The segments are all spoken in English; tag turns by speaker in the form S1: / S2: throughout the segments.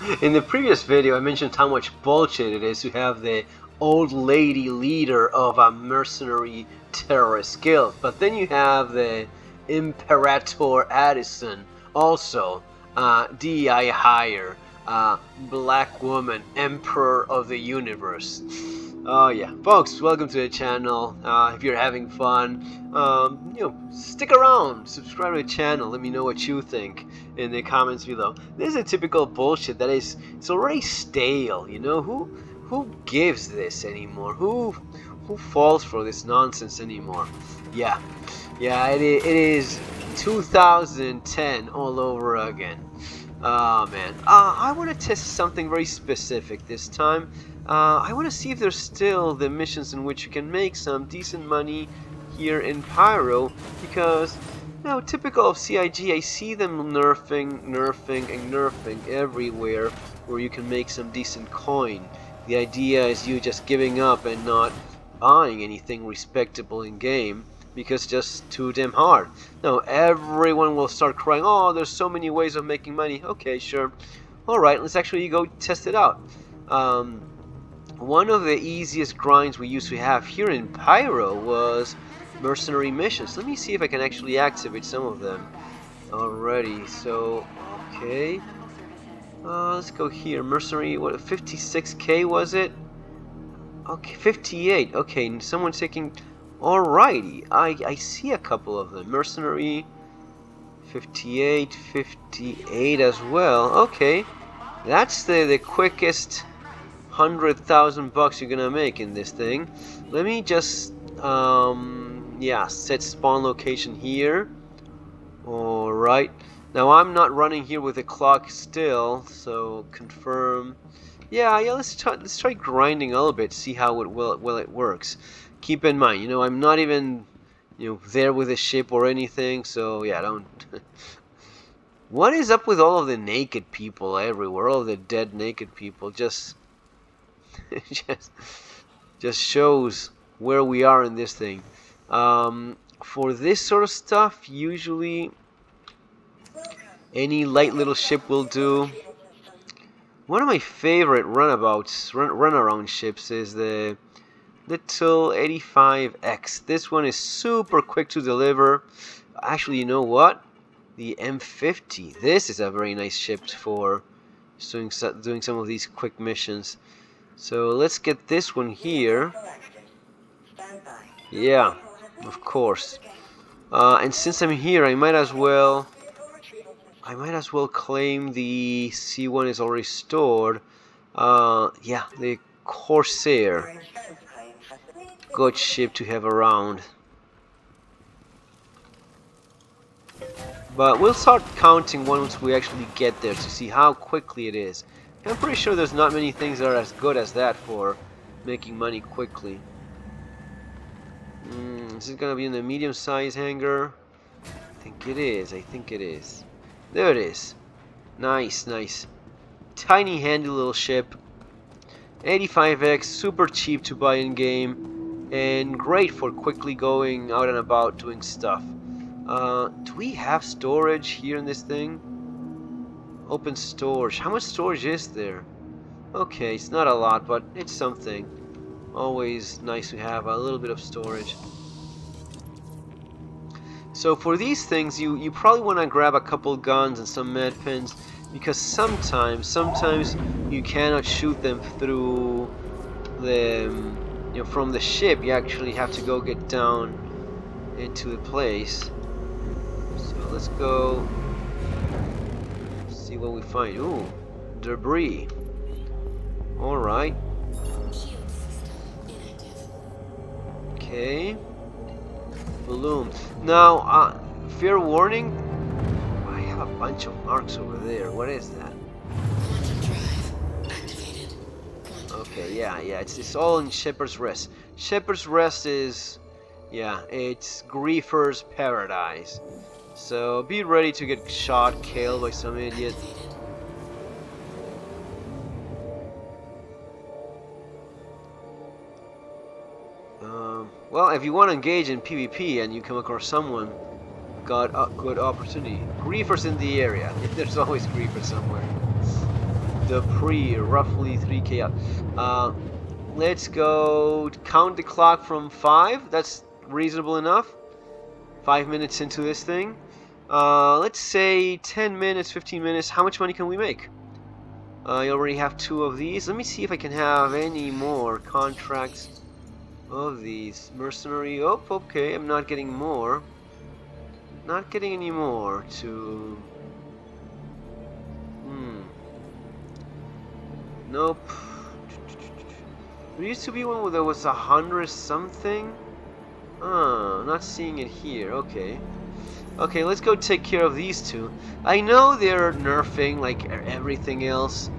S1: In the previous video, I mentioned how much bullshit it is to have the old lady leader of a mercenary terrorist guild, but then you have the Imperator Addison, also DI hire, black woman, emperor of the universe. Oh yeah, folks, welcome to the channel. If you're having fun, stick around, subscribe to the channel. Let me know what you think in the comments below. This is a typical bullshit that it's already stale. You know, who gives this anymore? Who falls for this nonsense anymore? Yeah, it is 2010 all over again. Oh man, I want to test something very specific this time. I want to see if there's still the missions in which you can make some decent money here in Pyro, because, typical of CIG, I see them nerfing everywhere where you can make some decent coin. The idea is you just giving up and not buying anything respectable in game because it's just too damn hard. No, everyone will start crying, oh, there's so many ways of making money. Okay, sure. Alright, let's actually go test it out. One of the easiest grinds we used to have here in Pyro was mercenary missions. Let me see if I can actually activate some of them. Alrighty, so, okay. Let's go here. Mercenary, what, 56k was it? Okay, 58. Okay, someone's taking... Alrighty, I see a couple of them. Mercenary, 58, 58 as well. Okay, that's the quickest 100,000 bucks you're gonna make in this thing. Let me just set spawn location here. Alright, now I'm not running here with the clock still, so confirm. Yeah, let's try grinding a little bit, see how it works. Keep in mind, I'm not even there with a ship or anything, so yeah, don't. What is up with all of the naked people everywhere? All of the dead naked people, just shows where we are in this thing. For this sort of stuff, usually any light little ship will do. One of my favorite runaround ships is the little 85X. This one is super quick to deliver. Actually, you know what? The M50. This is a very nice ship for doing some of these quick missions. So let's get this one here. Yeah, of course. And since I'm here, I might as well claim the C1 is already stored. Yeah, the Corsair. Good ship to have around. But we'll start counting once we actually get there to see how quickly it is. I'm pretty sure there's not many things that are as good as that for making money quickly. Is it gonna be in the medium-sized hangar? I think it is. There it is. Nice. Tiny, handy little ship. 85X, super cheap to buy in game, and great for quickly going out and about doing stuff. Do we have storage here in this thing? Open storage. How much storage is there? Okay, it's not a lot, but it's something. Always nice to have a little bit of storage. So for these things, you probably want to grab a couple guns and some med pens, because sometimes you cannot shoot them through the from the ship. You actually have to go get down into the place. So let's go see what we find. Ooh, debris. Alright. Okay. Balloon. Now, fair warning, I have a bunch of marks over there. What is that? Okay, yeah, it's all in Shepherd's Rest. Shepherd's Rest is, it's Griefer's Paradise. So be ready to get shot, killed by some idiot. Well, if you want to engage in PvP and you come across someone, good opportunity. Griefers in the area. There's always griefers somewhere. Dupree, roughly 3k up. Let's go count the clock from 5. That's reasonable enough. 5 minutes into this thing. Let's say 10 minutes, 15 minutes. How much money can we make? I already have 2 of these. Let me see if I can have any more contracts of these. Mercenary. Oh, okay. I'm not getting more. Not getting any more to... Nope. There used to be one where there was 100 something. Not seeing it here. Okay. Okay, let's go take care of these 2. I know they're nerfing like everything else.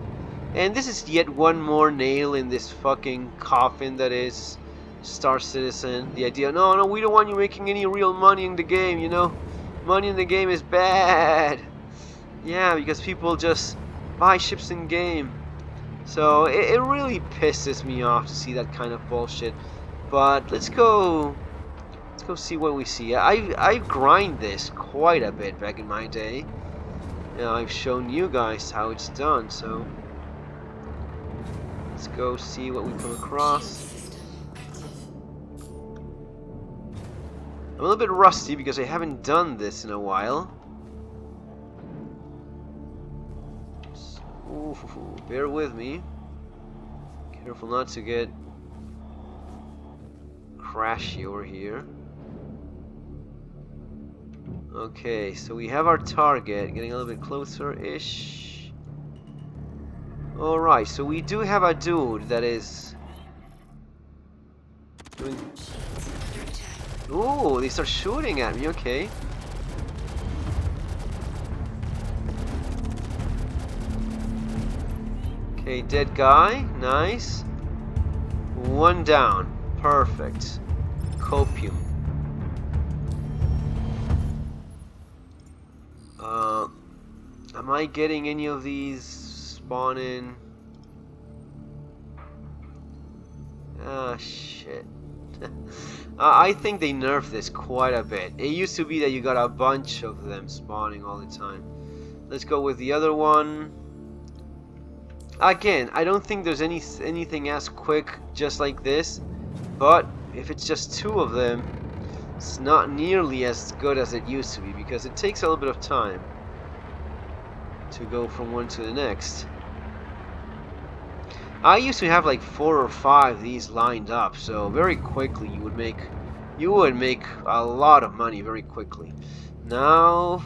S1: And this is yet one more nail in this fucking coffin that is Star Citizen. The idea, no, we don't want you making any real money in the game, you know? Money in the game is bad. Yeah, because people just buy ships in game. So it really pisses me off to see that kind of bullshit. But let's go see what we see. I've grind this quite a bit back in my day. You know, I've shown you guys how it's done, so let's go see what we come across. I'm a little bit rusty because I haven't done this in a while. Ooh, bear with me. Careful not to get crashy over here. Okay, so we have our target, getting a little bit closer-ish. Alright, so we do have a dude that is doing... Ooh, they start shooting at me, okay. Okay, dead guy, nice. 1 down, perfect. Copium. Am I getting any of these spawning? Ah, shit. I think they nerfed this quite a bit. It used to be that you got a bunch of them spawning all the time. Let's go with the other one. Again, I don't think there's anything as quick just like this, but if it's just 2 of them, it's not nearly as good as it used to be because it takes a little bit of time to go from one to the next. I used to have like 4 or 5 of these lined up, so very quickly you would make a lot of money very quickly. Now,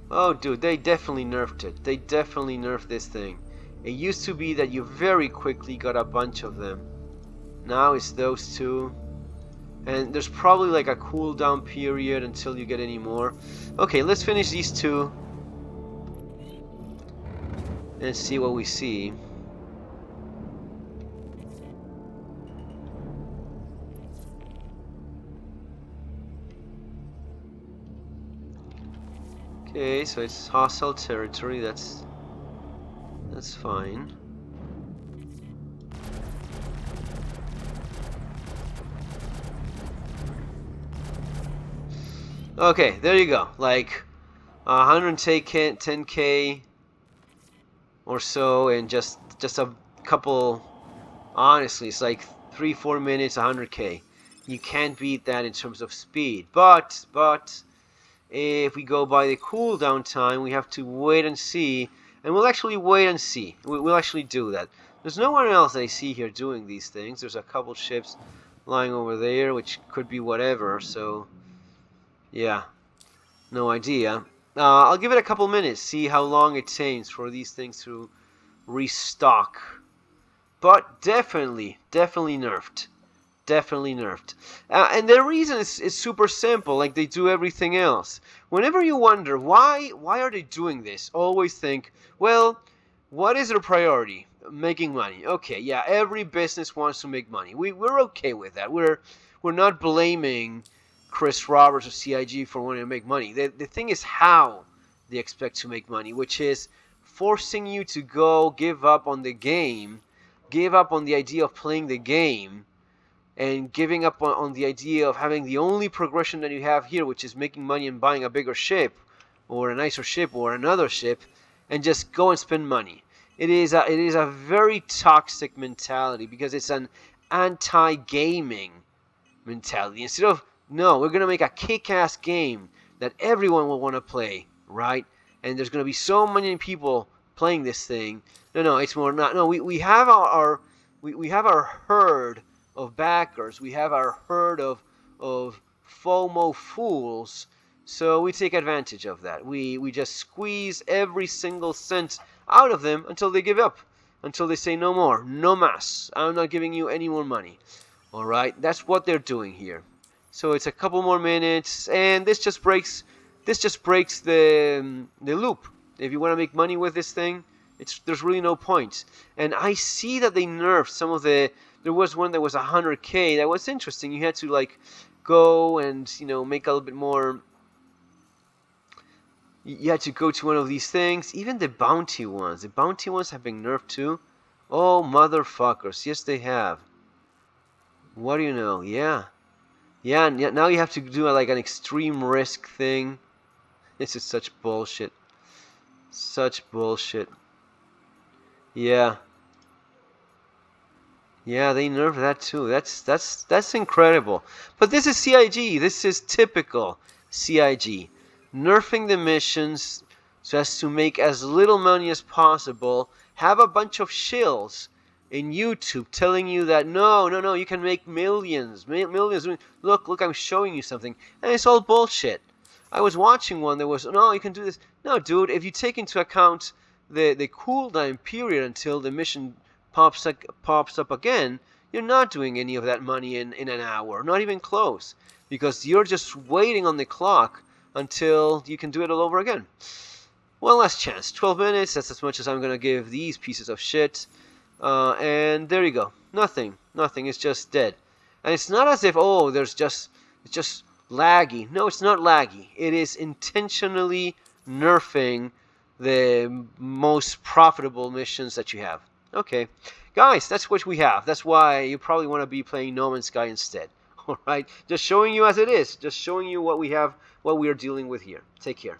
S1: oh dude, they definitely nerfed it. They definitely nerfed this thing. It used to be that you very quickly got a bunch of them. Now it's those 2. And there's probably like a cooldown period until you get any more. Okay, let's finish these 2. And see what we see. Okay, so it's hostile territory, that's fine. Okay, there you go. Like 110k or so, and just a couple. Honestly, it's like 3-4 minutes, 100k. You can't beat that in terms of speed. But if we go by the cooldown time, we have to wait and see. And we'll actually wait and see. We'll actually do that. There's no one else that I see here doing these things. There's a couple ships lying over there, which could be whatever. So, yeah, no idea. I'll give it a couple minutes, see how long it takes for these things to restock. But definitely nerfed. Definitely nerfed. And the reason is super simple, like they do everything else. Whenever you wonder, why are they doing this? Always think, well, what is their priority? Making money. Okay, yeah, every business wants to make money. We're okay with that. We're not blaming Chris Roberts or CIG for wanting to make money. The thing is how they expect to make money, which is forcing you to go give up on the game, give up on the idea of playing the game, and giving up on the idea of having the only progression that you have here, which is making money and buying a bigger ship, or a nicer ship or another ship and just go and spend money. It is a very toxic mentality because it's an anti-gaming mentality. Instead of, no, we're going to make a kick-ass game that everyone will want to play, right? And there's going to be so many people playing this thing. No, it's more not. No, we have we have our herd of backers. We have our herd of FOMO fools. So we take advantage of that. We just squeeze every single cent out of them until they give up, until they say no more, no mas. I'm not giving you any more money. All right, that's what they're doing here. So it's a couple more minutes, and this just breaks the loop. If you want to make money with this thing, there's really no point. And I see that they nerfed some of the. There was one that was 100K. That was interesting. You had to like go and make a little bit more. You had to go to one of these things. Even the bounty ones. The bounty ones have been nerfed too. Oh motherfuckers! Yes, they have. What do you know? Yeah. Yeah, now you have to do like an extreme risk thing. This is such bullshit. Such bullshit. Yeah. Yeah, they nerfed that too. That's incredible. But this is CIG. This is typical CIG. Nerfing the missions so as to make as little money as possible. Have a bunch of shills in YouTube telling you that no, you can make millions. Look, I'm showing you something. And it's all bullshit. I was watching one that was, no, you can do this. No, dude, if you take into account the cooldown period until the mission pops up again, you're not doing any of that money in an hour. Not even close. Because you're just waiting on the clock until you can do it all over again. One last chance. 12 minutes, that's as much as I'm going to give these pieces of shit. And there you go. Nothing. It's just dead. And it's not as if, oh, it's just laggy. No, it's not laggy. It is intentionally nerfing the most profitable missions that you have. Okay. Guys, that's what we have. That's why you probably want to be playing No Man's Sky instead. All right? Just showing you as it is. Just showing you what we have, what we are dealing with here. Take care.